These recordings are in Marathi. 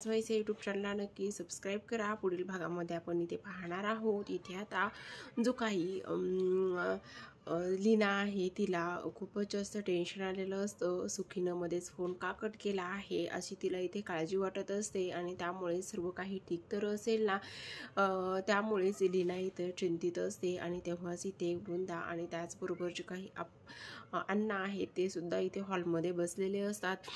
व्हायचे यूट्यूब चॅनलला नक्की सबस्क्राईब करा। पुढील भागामध्ये आपण इथे पाहणार आहोत। इथे आता जो काही लीना आहे तिला खूपच जास्त टेन्शन आलेलं असतं। सुखीनं मध्येच फोन का कट केला आहे अशी तिला इथे काळजी वाटत असते आणि त्यामुळे सर्व काही ठीक तर असेल ना, त्यामुळेच लीना इथे चिंतित असते। आणि तेव्हाच इथे वृंदा आणि त्याचबरोबर जे काही अण्णा आहेत ते सुद्धा इथे हॉलमध्ये बसलेले असतात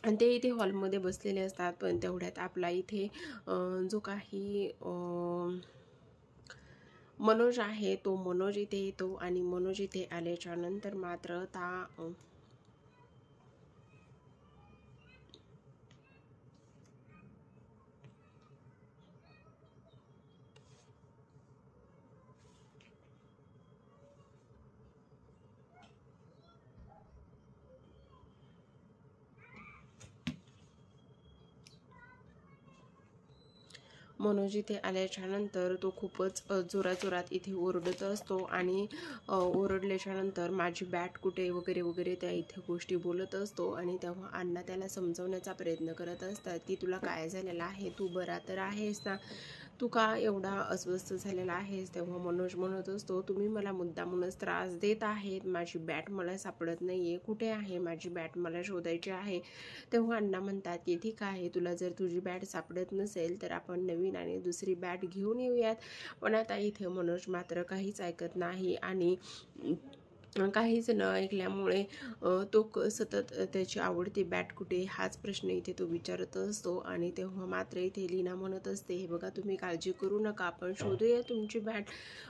आणि ते इथे हॉलमध्ये बसलेले असतात। पण तेवढ्यात आपला इथे जो काही मनोज आहे तो मनोज इथे येतो आणि मनोज इथे आल्याच्या नंतर मात्र मनोज इथे आल्याच्या नंतर तो खूपच जोराजोरात इथे ओरडत असतो आणि ओरडल्याच्या नंतर माझी बॅट कुठे वगैरे वगैरे त्या इथे गोष्टी बोलत असतो। आणि तेव्हा अण्णा त्याला समजवण्याचा प्रयत्न करत असतात की तुला काय झालेलं आहे, तू बरा तर आहेस ना, तू का एवढा अस्वस्थ झालेला आहेस। तेव्हा मनोज म्हणत असतो तुम्ही मला मुद्दामूनच त्रास देत आहेत, माझी बॅट मला सापडत नाहीये, कुठे आहे माझी बॅट, मला शोधायची आहे। तेव्हा अण्णा म्हणतात की ठीक आहे, तुला जर तुझी बॅट सापडत नसेल तर आपण नवीन आणि दुसरी बॅट घेऊन येऊयात। पण आता इथे मनोज मात्र काहीच ऐकत नाही आणि काहीच न ऐकल्यामुळे तो सतत त्याची आवडती बॅट कुठे हाच प्रश्न इथे तो विचारत असतो। आणि तेव्हा मात्र इथे लीना म्हणत असते हे बघा तुम्ही काळजी करू नका, आपण शोधूया तुमची बॅट।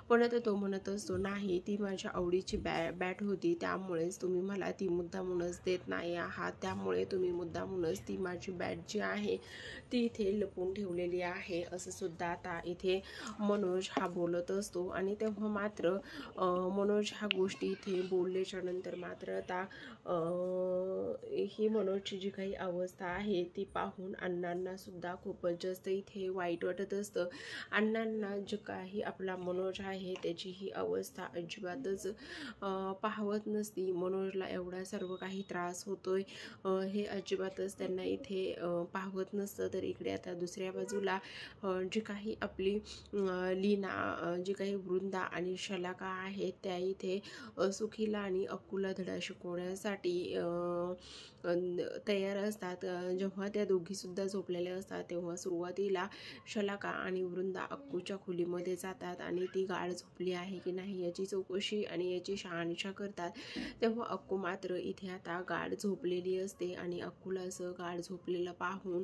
पण आता तो म्हणत असतो नाही, ती माझ्या आवडीची बॅट होती, त्यामुळेच तुम्ही मला ती मुद्दामूनच देत नाही आहात, त्यामुळे तुम्ही मुद्दामूनच ती माझी बॅट जी आहे ती इथे लपवून ठेवलेली आहे असं सुद्धा आता इथे मनोज हा बोलत असतो। आणि तेव्हा मात्र मनोज ह्या गोष्टी इथे बोलल्याच्या नंतर मात्र आता ही मनोजची जी काही अवस्था आहे ती पाहून अण्णांना सुद्धा खूपच जास्त इथे वाईट वाटत असतं। अण्णांना जे काही आपला मनोज आहे त्याची ही अवस्था अजिबातच पाहवत नसती। मनोजला एवढा सर्व काही त्रास होतोय हे अजिबातच त्यांना इथे पाहवत नसतं। तर इकडे आता दुसऱ्या बाजूला जी काही आपली लीना, जी काही वृंदा आणि शलाका आहेत त्या इथे सुखीला आणि अक्कूला धडा शिकवण्यासाठी तयार असतात। जेव्हा त्या दोघी सुद्धा झोपलेल्या असतात तेव्हा सुरुवातीला शलाका आणि वृंदा अक्कूच्या खोलीमध्ये जातात आणि ती गाढ झोपली आहे की नाही याची चौकशी आणि याची शहानिशा करतात। तेव्हा अक्कू मात्र इथे आता गाढ झोपलेली असते आणि अक्कूला असं गाढ झोपलेलं पाहून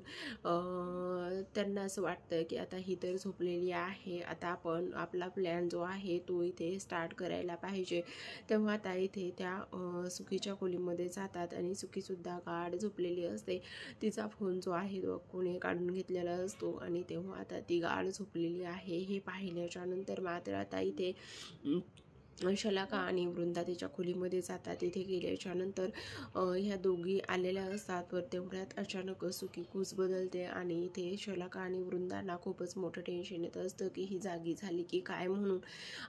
त्यांना असं वाटतं की आता ही तर झोपलेली आहे, आता आपण आपला प्लॅन जो आहे तो इथे स्टार्ट करायला पाहिजे। तेव्हा आता इथे त्या सुखीच्या खोलीमध्ये जातात आणि सुखीसुद्धा गाढ झोपलेली असते। तिचा फोन जो आहे तो अक्कूने काढून घेतलेला असतो आणि तेव्हा आता ती गाढ झोपलेली आहे हे पाहिल्याच्या नंतर मात्र आता इथे शलाका आणि वृंदा तिच्या खोलीमध्ये जातात। तिथे गेल्याच्या नंतर ह्या दोघी आलेल्या असतात। तर तेवढ्यात अचानक सुखी कूस बदलते आणि इथे शलाका आणि वृंदांना खूपच मोठं टेन्शन येत असतं की ही जागी झाली की काय म्हणून।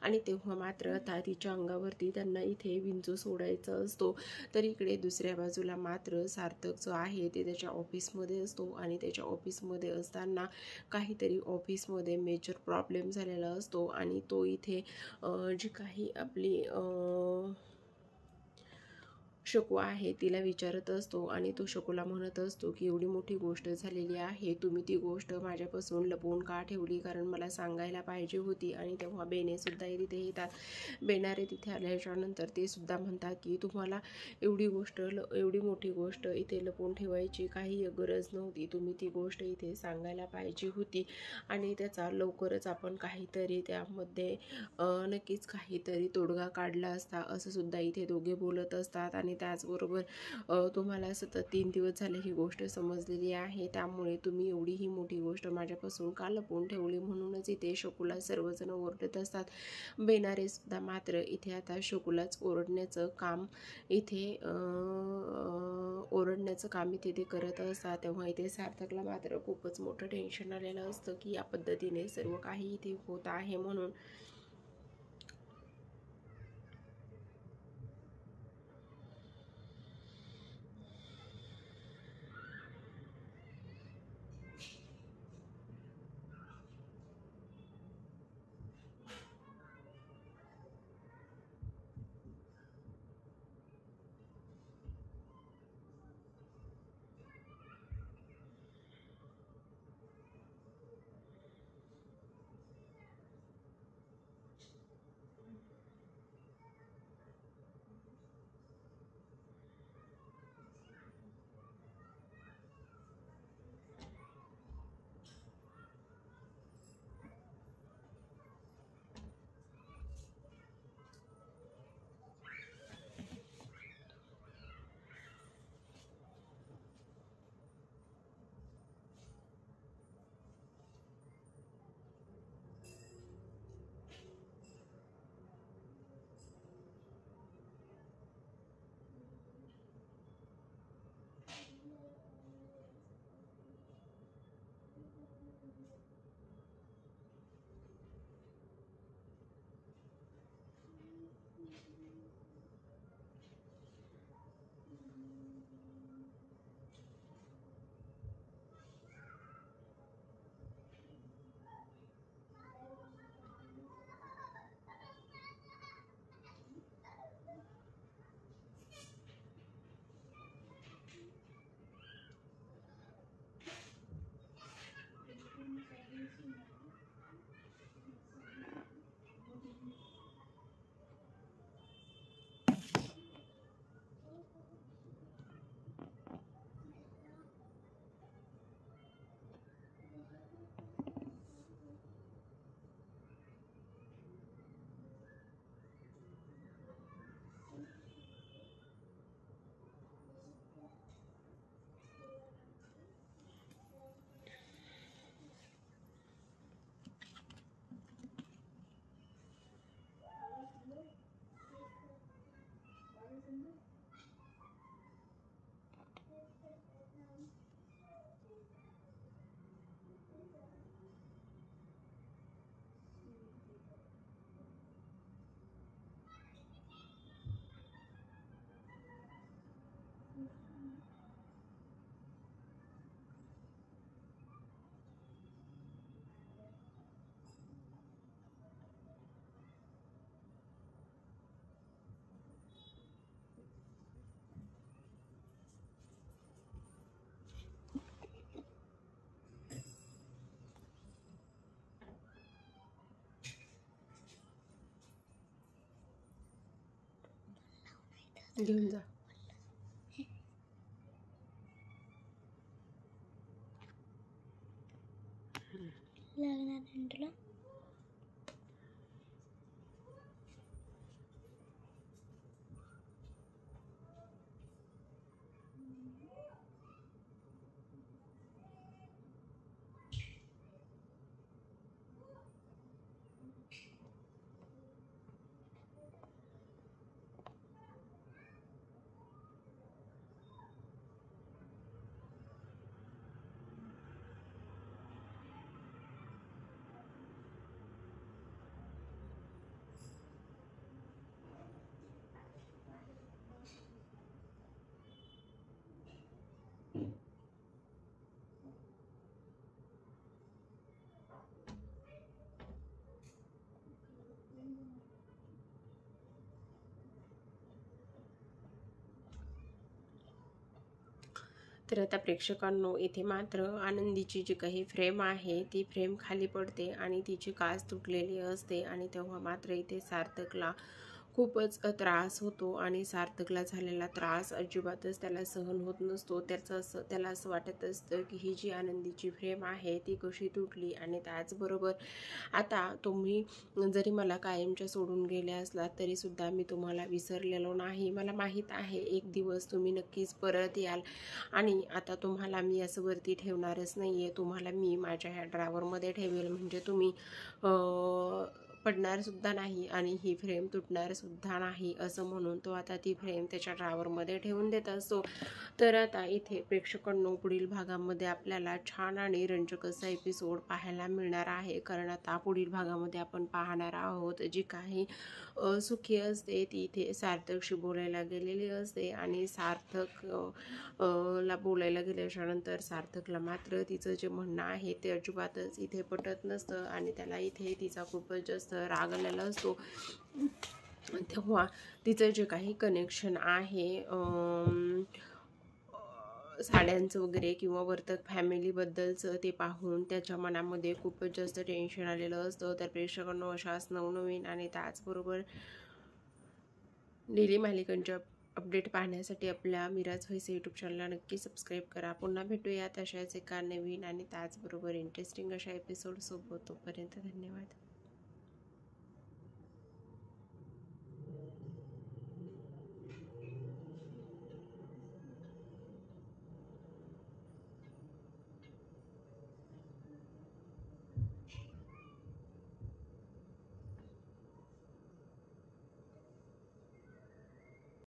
आणि तेव्हा मात्र आता तिच्या अंगावरती त्यांना इथे विंचू सोडायचा असतो। तर इकडे दुसऱ्या बाजूला मात्र सार्थक जो आहे ते त्याच्या ऑफिसमध्ये असतो आणि त्याच्या ऑफिसमध्ये असताना काहीतरी ऑफिसमध्ये मेजर प्रॉब्लेम झालेला असतो आणि तो इथे जी काही आपली शकू आहे तिला विचारत असतो आणि तो शकूला म्हणत असतो की एवढी मोठी गोष्ट झालेली आहे, तुम्ही ती गोष्ट माझ्यापासून लपवून का ठेवली, कारण मला सांगायला पाहिजे होती। आणि तेव्हा बेने सुद्धा तिथे येतात। बेनारे तिथे आल्याच्या नंतर ते सुद्धा म्हणतात की तुम्हाला एवढी मोठी गोष्ट इथे लपवून ठेवायची काही गरज नव्हती, तुम्ही ती गोष्ट इथे सांगायला पाहिजे होती आणि त्याचा लवकरच आपण काहीतरी त्यामध्ये नक्कीच काहीतरी तोडगा काढला असता असं सुद्धा इथे दोघे बोलत असतात। आणि त्याचबरोबर तुम्हाला सतत 3 दिवस झाले ही गोष्ट समजलेली आहे, त्यामुळे तुम्ही एवढी ही मोठी गोष्ट माझ्यापासून का लपवून ठेवली, म्हणूनच इथे शकूला सर्वजण ओरडत असतात। बेनारे सुद्धा मात्र इथे आता शकूलाच ओरडण्याचं काम इथे ते करत असतात। तेव्हा इथे सार्थकला मात्र खूपच मोठं टेन्शन आलेलं असतं की या पद्धतीने सर्व काही इथे होत आहे म्हणून। घेऊन जा. लागणार तुला. तर आता प्रेक्षकांनो, इथे मात्र आनंदीची जी काही फ्रेम आहे ती फ्रेम खाली पडते आणि तिची काच तुटलेली असते आणि तेव्हा मात्र इथे सार्थकला खूपच त्रास होतो आणि सार्थकला झालेला त्रास अजिबातच त्याला सहन होत नसतो. त्याला असं वाटत असतं की ही जी आनंदीची फ्रेम आहे ती कशी तुटली. आणि त्याचबरोबर आता तुम्ही जरी मला कायमच्या सोडून गेले असलात तरीसुद्धा मी तुम्हाला विसरलेलो नाही. मला माहीत आहे एक दिवस तुम्ही नक्कीच परत याल आणि आता तुम्हाला मी असं वरती ठेवणारच नाही आहे. तुम्हाला मी माझ्या ह्या ड्रावरमध्ये ठेवेल, म्हणजे तुम्ही पडणार सुद्धा नाही आणि ही फ्रेम तुटणार सुद्धा नाही, असं म्हणून तो आता ती फ्रेम त्याच्या ड्रावरमध्ये ठेवून देत असतो. तर आता इथे प्रेक्षकांनो, पुढील भागामध्ये आपल्याला छान आणि रंजक असा एपिसोड पाहायला मिळणार आहे. कारण आता पुढील भागामध्ये आपण पाहणार आहोत जी काही सुखी असते ती इथे सार्थकशी बोलायला गेलेली असते आणि सार्थक ला बोलायला गेल्याच्यानंतर सार्थकला मात्र तिचं जे म्हणणं आहे ते अजिबातच इथे पटत नसतं आणि त्याला इथे तिचा खूपच जास्त राग आलेला असतो. तेव्हा तिचं जे काही कनेक्शन आहे साड्यांचं वगैरे किंवा वर्तक फॅमिलीबद्दलचं ते पाहून त्याच्या मनामध्ये खूपच जास्त टेन्शन आलेलं असतं. तर प्रेक्षकांनो, अशाच नवनवीन आणि त्याचबरोबर डेली मालिकांच्या अपडेट पाहण्यासाठी आपल्या मिराज व्हॉइस यूट्यूब चॅनलला नक्की सबस्क्राईब करा. पुन्हा भेटूयात अशाच एका नवीन आणि त्याचबरोबर इंटरेस्टिंग अशा एपिसोडसोबत. तोपर्यंत धन्यवाद.